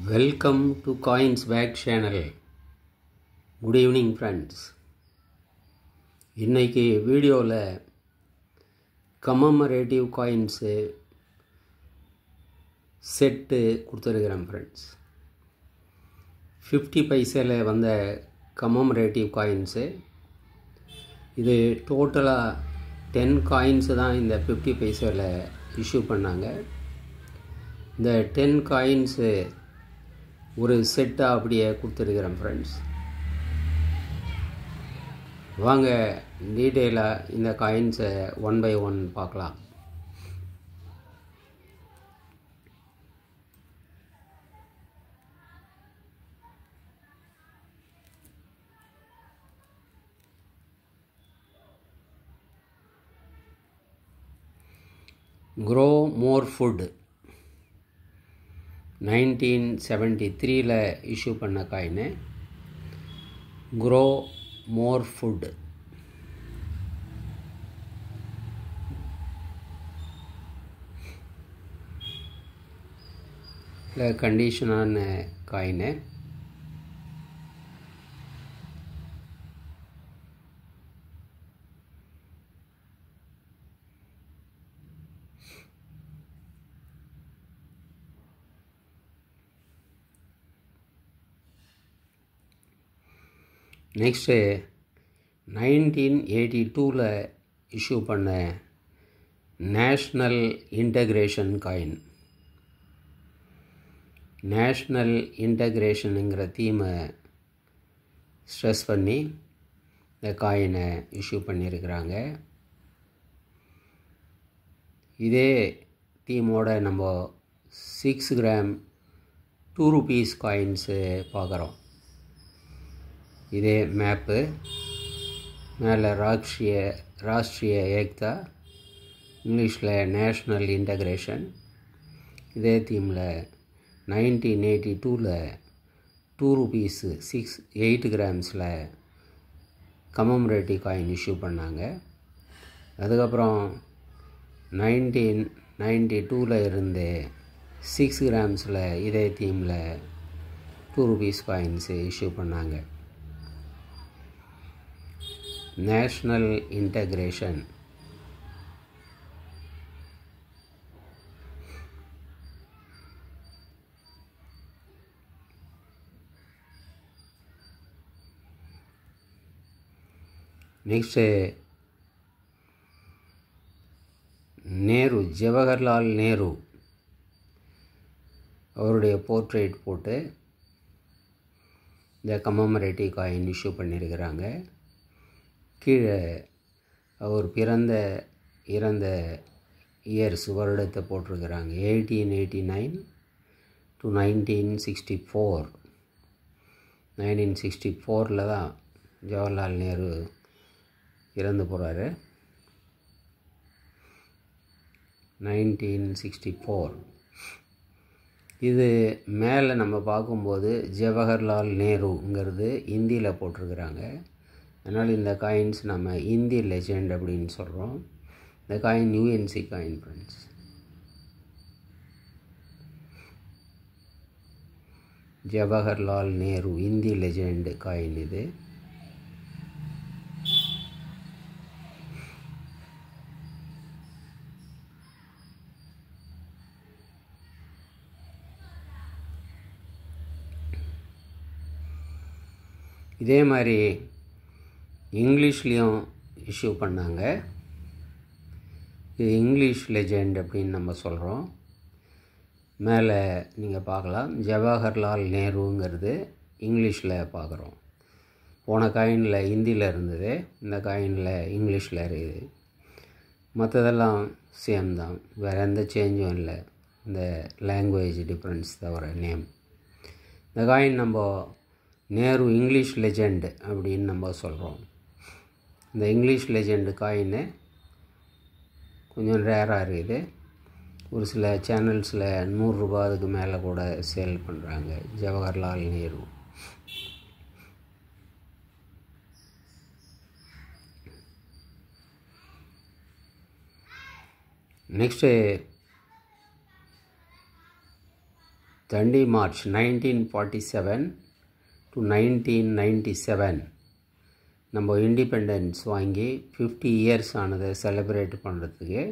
Welcome to Coins Bag channel. Good evening friends. இன்னைக்கு வீடியோவில் commemorative coins set கொடுத்துருக்கிறேன் friends. 50 பைசையில் வந்த கமமரேட்டிவ் காயின்ஸு. இது டோட்டலாக 10 காயின்ஸு தான் இந்த 50 பைசையில் இஷ்யூ பண்ணாங்க. இந்த 10 காயின்ஸு ஒரு செட்டாக அப்படியே கொடுத்துருக்கிறேன் ஃப்ரெண்ட்ஸ். வாங்க டீட்டெயிலாக இந்த காயின்ஸை ஒன் பை ஒன் பார்க்கலாம். க்ரோ மோர் ஃபுட் 1973 இஷ்யூ பண்ண காயின். Grow more food. கண்டிஷனான காயின். நெக்ஸ்ட்டு 1982 இஷ்யூ பண்ண நேஷ்னல் இன்டகிரேஷன் காயின். நேஷ்னல் இன்டகிரேஷனுங்கிற தீமை ஸ்ட்ரெஸ் பண்ணி இந்த காயினை இஷ்யூ பண்ணியிருக்கிறாங்க. இதே தீமோட நம்ம 6 கிராம் 2 rupees காயின்ஸு பார்க்குறோம். இதே மேப்பு மேலே ராஷ்ட்ரிய ஏக்தா, இங்கிலீஷில் நேஷ்னல் இன்டகிரேஷன். இதே தீமில் 1982 2 rupees 8 கிராம்ஸில் கமமரேட்டிவ் காயின் இஷ்யூ பண்ணாங்க. அதுக்கப்புறம் 1992 இருந்து 6 கிராம்ஸில் இதே தீமில் 2 rupees காயின்ஸு இஷ்யூ பண்ணாங்க. National integration. Next Nehru, Jawaharlal Nehru அவருடைய போர்ட்ரேட் போட்டு இந்த கமமரேட்டிவ் காயின் இஷ்யூ பண்ணியிருக்கிறாங்க. கீழே அவர் இறந்த இயர்ஸ், வருடத்தை போட்டிருக்கிறாங்க. 1889 to 1964. 1964 தான் ஜவஹர்லால் நேரு இறந்து போகிறாரு. 1964. இது மேலே நம்ம பார்க்கும்போது ஜவஹர்லால் நேருங்கிறது இந்தியில் போட்டிருக்கிறாங்க. அதனால் இந்த காயின்ஸ் நம்ம இந்தி லெஜெண்ட் அப்படின்னு சொல்கிறோம். இந்த coin UNC coin friends. Jawaharlal Nehru Hindi legend coin இது. இதே மாதிரி இங்கிலீஷ்லேயும் இஷ்யூ பண்ணாங்க. இது இங்கிலீஷ் லெஜெண்ட் அப்படின்னு நம்ம சொல்கிறோம். மேலே நீங்கள் பார்க்கலாம், ஜவஹர்லால் நேருங்கிறது இங்கிலீஷில் பார்க்குறோம். போன காயினில் ஹிந்தியில் இருந்தது, இந்த காயினில் இங்கிலீஷில் இருக்குது. மற்றதெல்லாம் சேம் தான், வேறு எந்த சேஞ்சும் இல்லை. இந்த லாங்குவேஜ் டிஃப்ரென்ஸ் தவிர நேம். இந்த காயின் நம்ம நேரு இங்கிலீஷ் லெஜெண்ட் அப்படின்னு நம்ம சொல்கிறோம். இந்த இங்கிலீஷ் லெஜெண்டு காயின்னு கொஞ்சம் ரேராக இருக்குது. ஒரு சில சேனல்ஸில் 100 ரூபாய்க்கு மேலே கூட சேல் பண்ணுறாங்க. Jawaharlal Nehru. Next Dandi March 1947 to 1997 நம்ம இண்டிபெண்டன்ஸ் வாங்கி 50 இயர்ஸ் ஆனதை செலிப்ரேட் பண்ணுறதுக்கு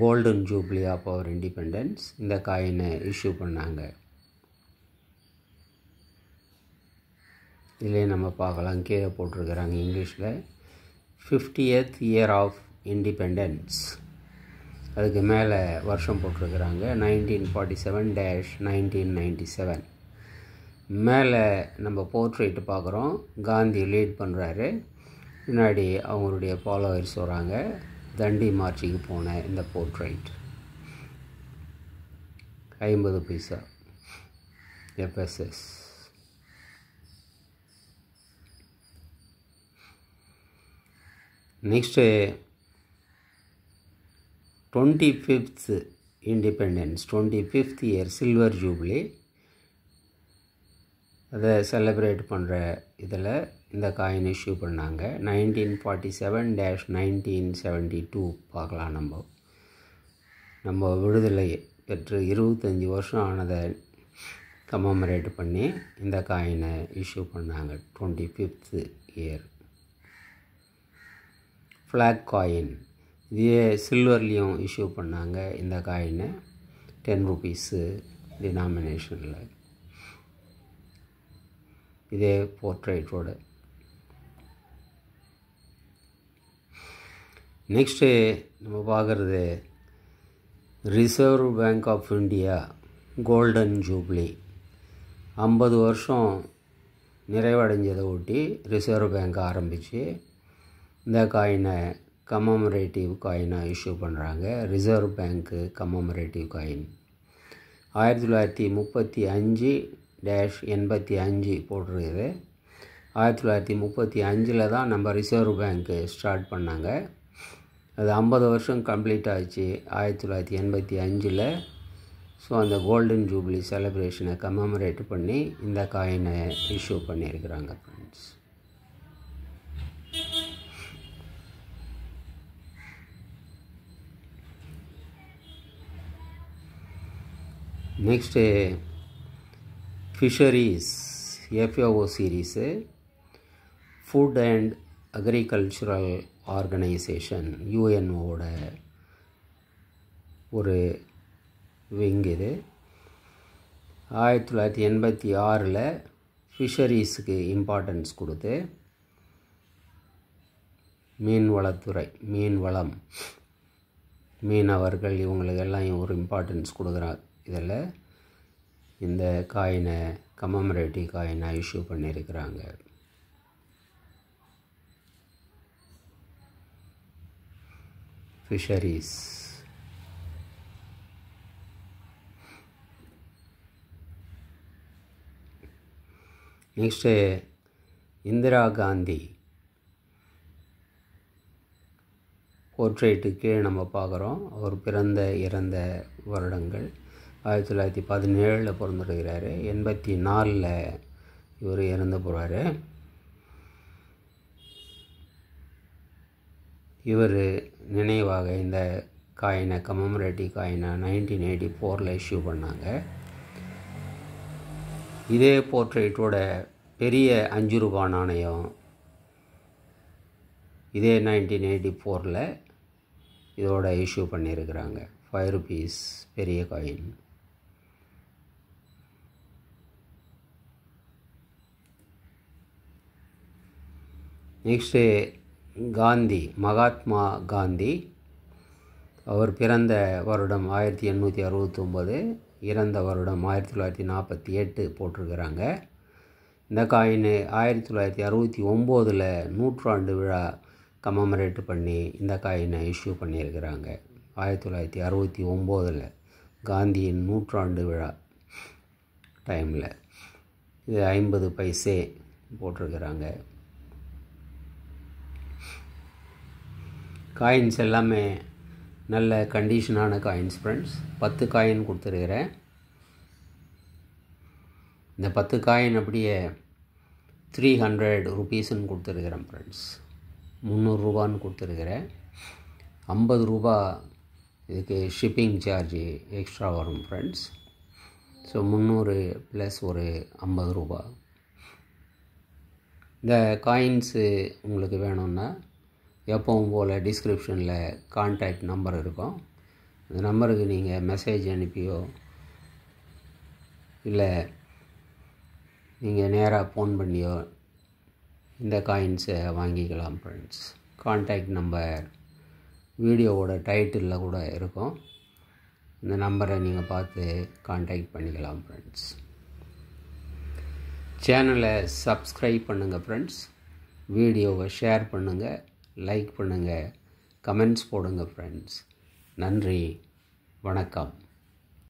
golden jubilee of our independence இந்த காயினை இஷ்யூ பண்ணாங்க. இதிலே நம்ம பார்க்கலாம், கீழே போட்டிருக்கிறாங்க இங்கிலீஷில் 50th இயர் ஆஃப் இண்டிபெண்டன்ஸ். அதுக்கு மேலே வருஷம் போட்டிருக்கிறாங்க 1947-1997. மேலே நம்ம போர்ட்ரேட் பார்க்குறோம், காந்தி லீட் பண்ணுறாரு, பின்னாடி அவங்களுடைய ஃபாலோவர்ஸ் வராங்க. தண்டி மார்ச்சுக்கு போன இந்த போர்ட்ரேட் 50 பைசா FSS. Next 25th independence, 25th year silver jubilee, அதை செலிப்ரேட் பண்ணுற இதில் இந்த காயின் இஷ்யூ பண்ணாங்க. 1947-1972 பார்க்கலாம். நம்ம விடுதலை பெற்று 25 வருஷம் ஆனதை கமமரேட் பண்ணி இந்த காயினை இஷ்யூ பண்ணாங்க 25th இயர். ஃப்ளாக் காயின், இதே சில்வர்லேயும் இஷ்யூ பண்ணாங்க இந்த காயினை 10 rupees டினாமினேஷனில். இதே போர்ட்ரேட்டோட. நெக்ஸ்ட்டு நம்ம பார்க்குறது Reserve Bank of India golden jubilee. 50 வருஷம் நிறைவடைஞ்சதை ஒட்டி ரிசர்வ் பேங்க் ஆரம்பித்து இந்த காயினை கமமரேட்டிவ் காயினாக இஷ்யூ பண்ணுறாங்க. ரிசர்வ் பேங்க்கு கமமரேட்டிவ் காயின் 1935-85 போட்டிருக்குது. 1935 தான் நம்ம ரிசர்வ் பேங்க்கு ஸ்டார்ட் பண்ணாங்க. அது 50 வருஷம் கம்ப்ளீட் ஆச்சு 1985. ஸோ அந்த கோல்டன் ஜூப்ளி செலிப்ரேஷனை கமமரேட் பண்ணி இந்த காயினை இஷ்யூ பண்ணியிருக்கிறாங்க friends. Next fisheries FAO series, food and agricultural organisation UNOட ஒரு விங் இது. 1986 ஃபிஷரிஸுக்கு இம்பார்ட்டன்ஸ் கொடுத்து மீன்வளத்துறை, மீன்வளம், மீனவர்கள் இவங்களுக்கெல்லாம் ஒரு இம்பார்ட்டன்ஸ் கொடுக்குறாங்க. இதில் இந்த காயினை கமமரேட்டிவ் காயினை இஷ்யூ பண்ணியிருக்கிறாங்க. ஃபிஷரிஸ். நெக்ஸ்ட்டு இந்திரா காந்தி போர்ட்ரேட்டுக்கு நம்ம பார்க்குறோம். அவர் பிறந்த இறந்த வருடங்கள் 1917 பிறந்திருக்கிறாரு. 84 இவர் இறந்து போகிறாரு. இவர் நினைவாக இந்த காயினை கமமரேட்டிவ் காயினை 1984 இஷ்யூ பண்ணாங்க. இதே போர்ட்ரேட்டோட பெரிய 5 ரூபாய் நாணயம் இதே 1984 இதோட இஷ்யூ பண்ணியிருக்கிறாங்க. 5 rupees பெரிய காயின். நெக்ஸ்ட்டு காந்தி, மகாத்மா காந்தி. அவர் பிறந்த வருடம் 1869, இறந்த வருடம் 1948 போட்டிருக்கிறாங்க. இந்த காயின் 1969 நூற்றாண்டு விழா கமமரேட் பண்ணி இந்த காயினை இஷ்யூ பண்ணியிருக்கிறாங்க. 1969 காந்தியின் நூற்றாண்டு விழா டைமில் இது 50 பைசே போட்டிருக்கிறாங்க. காயின்ஸ் எல்லாமே நல்ல கண்டிஷனான காயின்ஸ் ஃப்ரெண்ட்ஸ். 10 காயின் கொடுத்துருக்கிறேன். இந்த 10 காயின் அப்படியே 300 rupeesன்னு கொடுத்துருக்கிறேன் ஃப்ரெண்ட்ஸ். 300 ரூபான்னு கொடுத்துருக்கிறேன். 50 ரூபா இதுக்கு ஷிப்பிங் சார்ஜ் எக்ஸ்ட்ரா வரும் ஃப்ரெண்ட்ஸ். ஸோ 300 ப்ளஸ் ஒரு 50 ரூபா. இந்த காயின்ஸு உங்களுக்கு வேணும்னா எப்பவும் போல் டிஸ்கிரிப்ஷனில் கான்டாக்ட் நம்பர் இருக்கும். அந்த நம்பருக்கு நீங்கள் மெசேஜ் அனுப்பியோ இல்லை நீங்கள் நேராக ஃபோன் பண்ணியோ இந்த காயின்ஸை வாங்கிக்கலாம் ஃப்ரெண்ட்ஸ். கான்டாக்ட் நம்பர் வீடியோவோட டைட்டிலில் கூட இருக்கும். இந்த நம்பரை நீங்கள் பார்த்து கான்டாக்ட் பண்ணிக்கலாம் ஃப்ரெண்ட்ஸ். சேனலை சப்ஸ்கிரைப் பண்ணுங்கள் ஃப்ரெண்ட்ஸ். வீடியோவை ஷேர் பண்ணுங்கள், லைக் பண்ணுங்கள், கமெண்ட்ஸ் போடுங்க ஃப்ரெண்ட்ஸ். நன்றி, வணக்கம்.